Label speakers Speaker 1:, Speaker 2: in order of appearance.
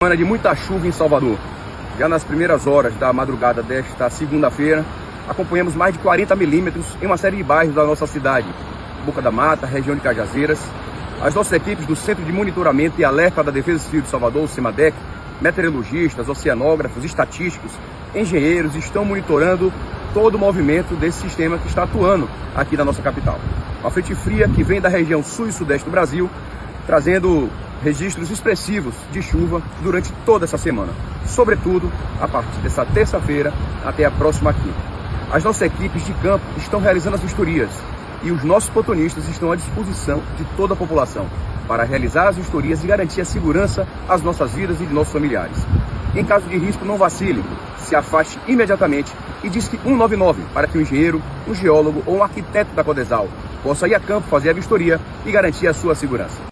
Speaker 1: Semana de muita chuva em Salvador. Já nas primeiras horas da madrugada desta segunda-feira, acompanhamos mais de 40 milímetros em uma série de bairros da nossa cidade. Boca da Mata, região de Cajazeiras. As nossas equipes do Centro de Monitoramento e Alerta da Defesa Civil de Salvador, o Semadec, meteorologistas, oceanógrafos, estatísticos, engenheiros estão monitorando todo o movimento desse sistema que está atuando aqui na nossa capital. Uma frente fria que vem da região sul e sudeste do Brasil, trazendo registros expressivos de chuva durante toda essa semana, sobretudo a partir dessa terça-feira até a próxima quinta. As nossas equipes de campo estão realizando as vistorias e os nossos plantonistas estão à disposição de toda a população para realizar as vistorias e garantir a segurança às nossas vidas e de nossos familiares. Em caso de risco, não vacile, se afaste imediatamente e disque 199 para que um engenheiro, um geólogo ou um arquiteto da Codesal possa ir a campo fazer a vistoria e garantir a sua segurança.